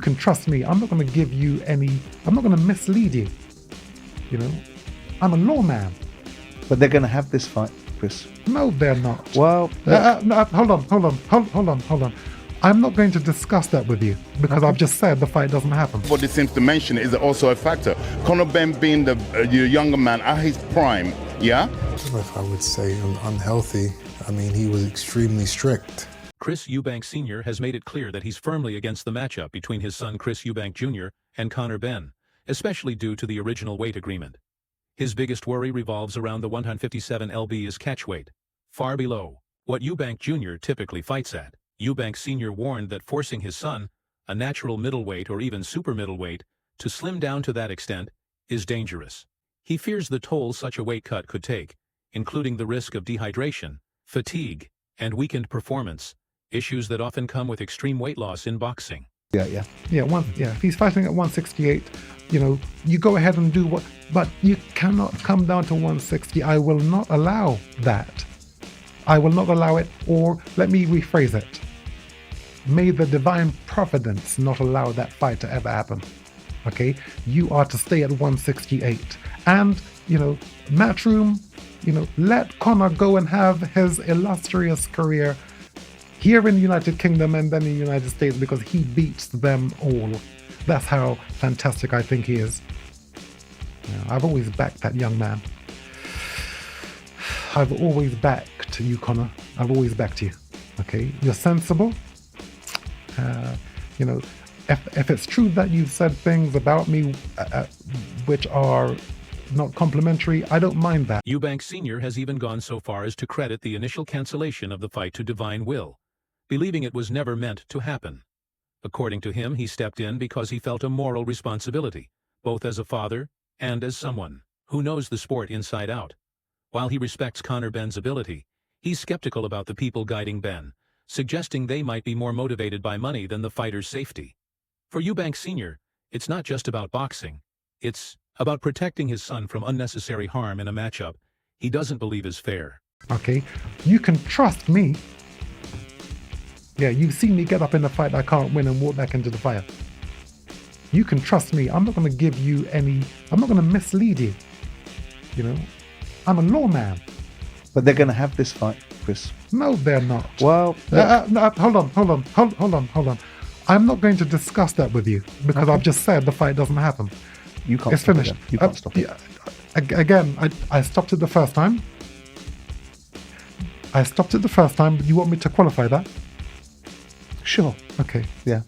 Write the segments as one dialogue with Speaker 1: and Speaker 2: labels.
Speaker 1: can trust me. I'm not going to give you any, I'm not going to mislead you. You know, I'm a lawman.
Speaker 2: But they're going to have this fight, Chris.
Speaker 1: No, they're not.
Speaker 2: Well,
Speaker 1: no, hold on. I'm not going to discuss that with you because I've just said the fight doesn't happen.
Speaker 3: What it seems to mention is also a factor. Conor Benn being the younger man at his prime, yeah?
Speaker 4: I don't know if I would say unhealthy. I mean, he was extremely strict.
Speaker 5: Chris Eubank Sr. has made it clear that he's firmly against the matchup between his son Chris Eubank Jr. and Conor Benn, especially due to the original weight agreement. His biggest worry revolves around the 157 lb's catch weight, far below what Eubank Jr. typically fights at. Eubank Sr. warned that forcing his son, a natural middleweight or even super middleweight, to slim down to that extent is dangerous. He fears the toll such a weight cut could take, including the risk of dehydration, fatigue, and weakened performance, issues that often come with extreme weight loss in boxing.
Speaker 1: Yeah, if he's fighting at 168, you know, you go ahead and do what, but you cannot come down to 160. I will not allow that. I will not allow it, or let me rephrase it. May the divine providence not allow that fight to ever happen. Okay? You are to stay at 168. And, you know, Matchroom, you know, let Conor go and have his illustrious career here in the United Kingdom and then in the United States because he beats them all. That's how fantastic I think he is. You know, I've always backed that young man. I've always backed you, Conor. I've always backed you. Okay? You're sensible. You know, if it's true that you've said things about me which are not complimentary, I don't mind that.
Speaker 5: Eubank Sr. has even gone so far as to credit the initial cancellation of the fight to divine will, believing it was never meant to happen. According to him, he stepped in because he felt a moral responsibility, both as a father and as someone who knows the sport inside out. While he respects Conor Benn's ability, he's skeptical about the people guiding Benn, suggesting they might be more motivated by money than the fighter's safety. For Eubank Sr., it's not just about boxing. It's about protecting his son from unnecessary harm in a matchup he doesn't believe is fair.
Speaker 1: Okay? You can trust me. Yeah, you've seen me get up in a fight I can't win and walk back into the fire. You can trust me. I'm not going to give you any, I'm not going to mislead you. You know, I'm a lawman.
Speaker 2: But they're going to have this fight, Chris.
Speaker 1: No, they're not.
Speaker 2: Well,
Speaker 1: no, hold on. I'm not going to discuss that with you because I've just said the fight doesn't happen.
Speaker 2: You can't.
Speaker 1: It's finished.
Speaker 2: You can't stop it.
Speaker 1: Again, I stopped it the first time. But you want me to qualify that?
Speaker 2: Sure.
Speaker 1: Okay.
Speaker 2: Yeah.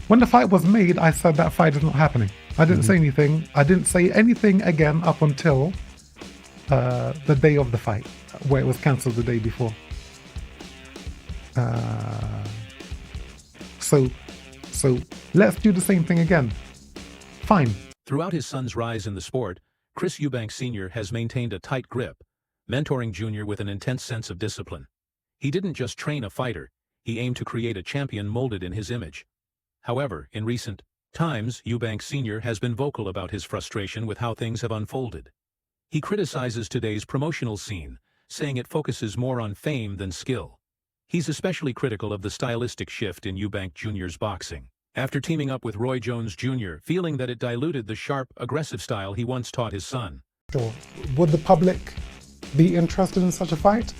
Speaker 1: When the fight was made, I said that fight is not happening. I didn't say anything. I didn't say anything again up until the day of the fight, where it was cancelled the day before. So let's do the same thing again. Fine.
Speaker 5: Throughout his son's rise in the sport, Chris Eubank Sr. has maintained a tight grip, mentoring Jr. with an intense sense of discipline. He didn't just train a fighter, he aimed to create a champion molded in his image. However, in recent times, Eubank Sr. has been vocal about his frustration with how things have unfolded. He criticizes today's promotional scene, saying it focuses more on fame than skill. He's especially critical of the stylistic shift in Eubank Jr.'s boxing, after teaming up with Roy Jones Jr., feeling that it diluted the sharp, aggressive style he once taught his son.
Speaker 1: Sure. Would the public be interested in such a fight?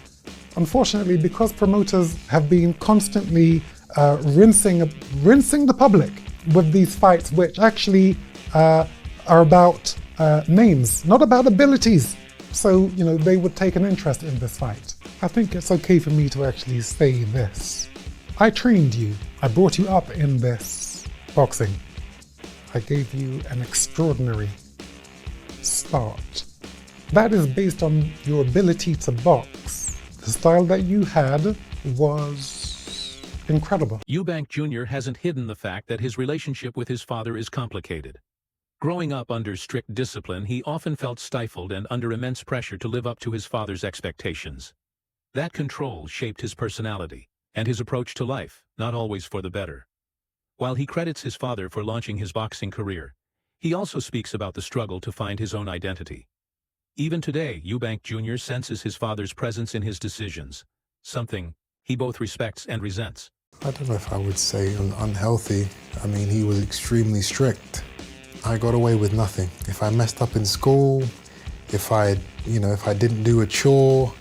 Speaker 1: Unfortunately, because promoters have been constantly rinsing the public with these fights, which actually are about names, not about abilities. So, you know, they would take an interest in this fight. I think it's okay for me to actually say this. I trained you. I brought you up in this boxing. I gave you an extraordinary start. That is based on your ability to box. The style that you had was incredible.
Speaker 5: Eubank Jr. hasn't hidden the fact that his relationship with his father is complicated. Growing up under strict discipline, he often felt stifled and under immense pressure to live up to his father's expectations. That control shaped his personality and his approach to life, not always for the better. While he credits his father for launching his boxing career, he also speaks about the struggle to find his own identity. Even today, Eubank Jr. senses his father's presence in his decisions, something he both respects and resents.
Speaker 4: I don't know if I would say unhealthy. I mean, he was extremely strict. I got away with nothing. If I messed up in school, if I didn't do a chore,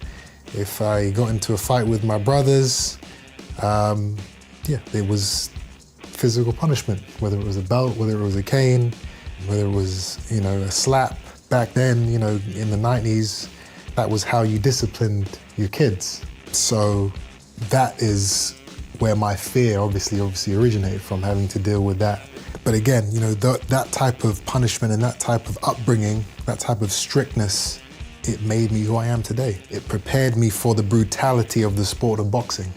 Speaker 4: if I got into a fight with my brothers, it was physical punishment, whether it was a belt, whether it was a cane, whether it was, a slap. Back then, in the 90s, that was how you disciplined your kids. So that is where my fear obviously originated from, having to deal with that. But again, that type of punishment and that type of upbringing, that type of strictness, it made me who I am today. It prepared me for the brutality of the sport of boxing.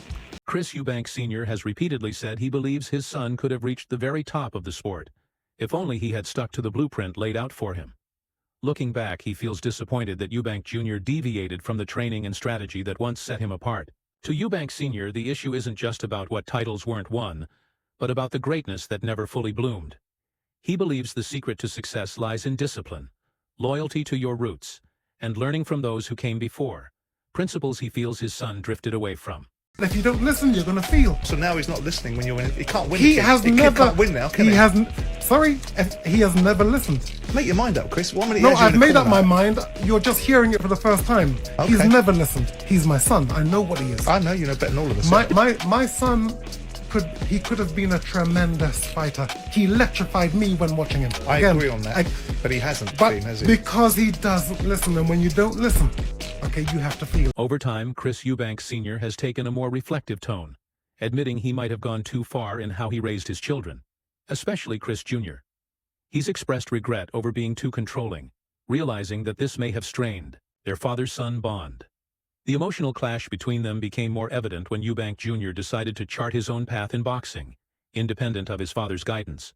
Speaker 5: Chris Eubank Sr. has repeatedly said he believes his son could have reached the very top of the sport, if only he had stuck to the blueprint laid out for him. Looking back, he feels disappointed that Eubank Jr. deviated from the training and strategy that once set him apart. To Eubank Sr., the issue isn't just about what titles weren't won, but about the greatness that never fully bloomed. He believes the secret to success lies in discipline, loyalty to your roots, and learning from those who came before, principles he feels his son drifted away from.
Speaker 1: If you don't listen, you're going to feel.
Speaker 2: So now he's not listening when you're winning. He can't win.
Speaker 1: He has never.
Speaker 2: Can't win now, can he?
Speaker 1: He hasn't. Sorry, he has never listened.
Speaker 2: Make your mind up, Chris. 1 minute.
Speaker 1: No, I've made up my mind. You're just hearing it for the first time.
Speaker 2: Okay.
Speaker 1: He's never listened. He's my son. I know what he is.
Speaker 2: I know, you know better than all of us.
Speaker 1: My son could have been a tremendous fighter. He electrified me when watching him.
Speaker 2: I agree on that, but he hasn't been, has he?
Speaker 1: Because he doesn't listen, and when you don't listen, okay, you have to feel.
Speaker 5: Over time, Chris Eubank Sr. has taken a more reflective tone, admitting he might have gone too far in how he raised his children, especially Chris Jr. He's expressed regret over being too controlling, realizing that this may have strained their father-son bond. The emotional clash between them became more evident when Eubank Jr. decided to chart his own path in boxing, independent of his father's guidance.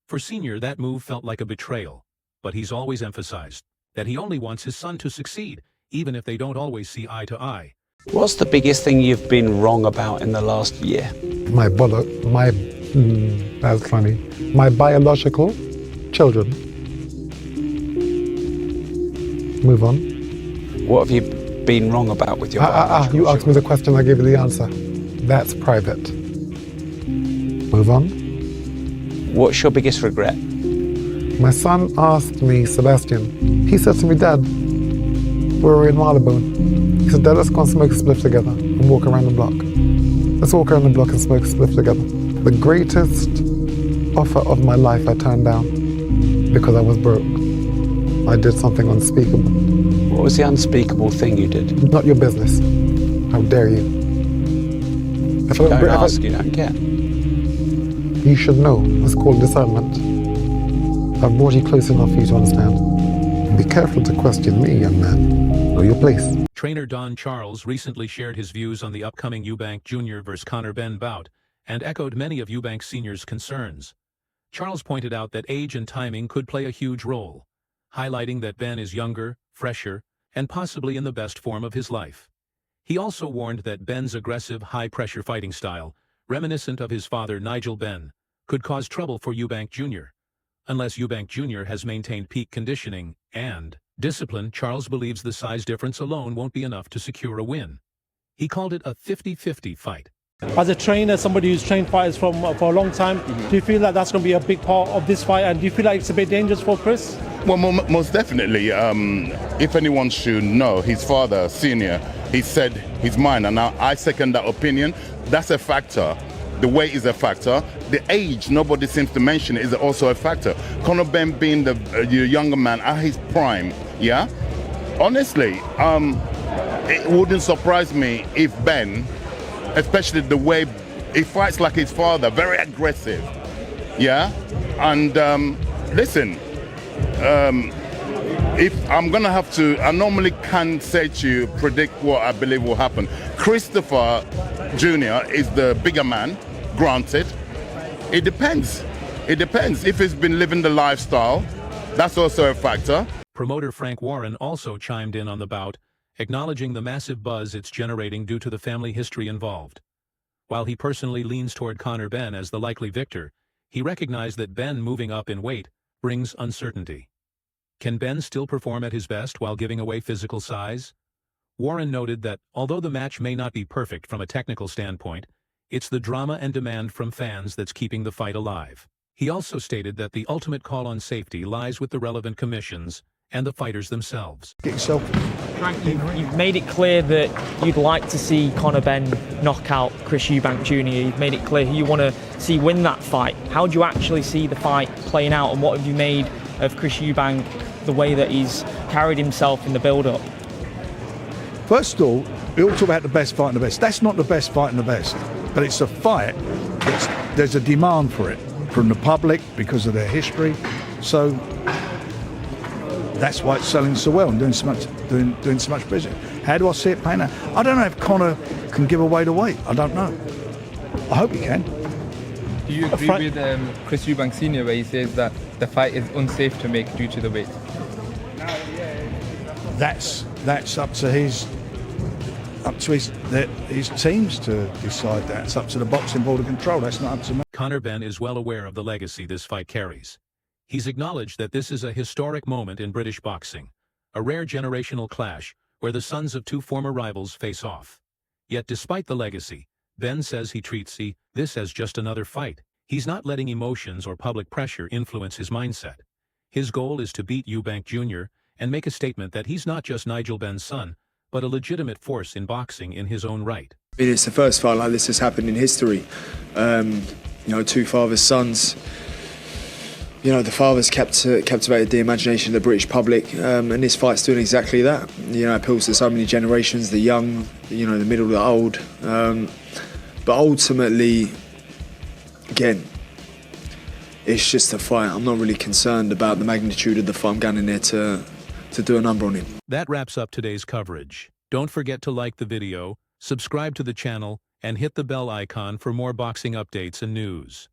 Speaker 5: For Sr., that move felt like a betrayal, but he's always emphasized that he only wants his son to succeed, even if they don't always see eye to eye.
Speaker 6: What's the biggest thing you've been wrong about in the last year?
Speaker 1: That's funny. My biological children. Move on.
Speaker 6: What have you been wrong about with your biological
Speaker 1: You asked me
Speaker 6: children?
Speaker 1: the question, I gave you the answer. That's private. Move on.
Speaker 6: What's your biggest regret?
Speaker 1: My son asked me, Sebastian, he said to me, Dad, we were in Marylebone. He said, Dad, let's go and smoke a spliff together and walk around the block. Let's walk around the block and smoke a spliff together. The greatest offer of my life I turned down because I was broke. I did something unspeakable.
Speaker 6: What was the unspeakable thing you did?
Speaker 1: Not your business. How dare you? If I
Speaker 6: Don't ask, you don't get.
Speaker 1: You should know. It's called discernment. I've brought you close enough for you to understand. Be careful to question me, young man. Know your place.
Speaker 5: Trainer Don Charles recently shared his views on the upcoming Eubank Jr. vs. Conor Benn bout and echoed many of Eubank Sr.'s concerns. Charles pointed out that age and timing could play a huge role, highlighting that Benn is younger, fresher, and possibly in the best form of his life. He also warned that Benn's aggressive, high-pressure fighting style, reminiscent of his father Nigel Benn, could cause trouble for Eubank Jr. Unless Eubank Jr. has maintained peak conditioning and discipline. Charles believes the size difference alone won't be enough to secure a win. He called it a 50-50 fight.
Speaker 7: As a trainer, somebody who's trained fighters for a long time, do you feel like that's going to be a big part of this fight, and do you feel like it's a bit dangerous for Chris?
Speaker 3: Well, most definitely. If anyone should know, his father, Senior, he said his mind, and I second that opinion. That's a factor. The weight is a factor. The age, nobody seems to mention, is also a factor. Conor Benn being the younger man at his prime, yeah? Honestly, it wouldn't surprise me if Benn, especially the way he fights like his father, very aggressive, yeah? And listen, if I'm gonna have to, I normally can't say to you, predict what I believe will happen. Christopher Jr. is the bigger man, granted. It depends. It depends. If he's been living the lifestyle, that's also a factor.
Speaker 5: Promoter Frank Warren also chimed in on the bout, acknowledging the massive buzz it's generating due to the family history involved. While he personally leans toward Conor Benn as the likely victor, he recognized that Benn moving up in weight brings uncertainty. Can Benn still perform at his best while giving away physical size? Warren noted that, although the match may not be perfect from a technical standpoint, It's the drama and demand from fans that's keeping the fight alive. He also stated that the ultimate call on safety lies with the relevant commissions and the fighters themselves.
Speaker 2: Get yourself.
Speaker 8: Frank, you've made it clear that you'd like to see Conor Benn knock out Chris Eubank Jr. You've made it clear who you want to see win that fight. How do you actually see the fight playing out, and what have you made of Chris Eubank, the way that he's carried himself in the build-up?
Speaker 9: First of all, we all talk about the best fight and the best. That's not the best fight and the best, but it's a fight. There's a demand for it from the public because of their history. So that's why it's selling so well and doing so much business. How do I see it playing out? I don't know if Conor can give away the weight. I don't know. I hope he can.
Speaker 10: Do you agree with Chris Eubank Sr. where he says that the fight is unsafe to make due to the weight?
Speaker 9: That's up to his teams to decide that. It's up to the boxing board of control. That's not up to me.
Speaker 5: Conor Benn is well aware of the legacy this fight carries. He's acknowledged that this is a historic moment in British boxing, a rare generational clash where the sons of two former rivals face off. Yet despite the legacy, Benn says he treats this as just another fight. He's not letting emotions or public pressure influence his mindset. His goal is to beat Eubank Jr. and make a statement that he's not just Nigel Benn's son, but a legitimate force in boxing in his own right.
Speaker 11: It's the first fight like this has happened in history. Two fathers, sons. The father's captivated the imagination of the British public, and this fight's doing exactly that. It appeals to so many generations, the young, the middle, the old. But ultimately, again, it's just a fight. I'm not really concerned about the magnitude of the fight. I'm going in there to do a number on him.
Speaker 5: That wraps up today's coverage. Don't forget to like the video, subscribe to the channel, and hit the bell icon for more boxing updates and news.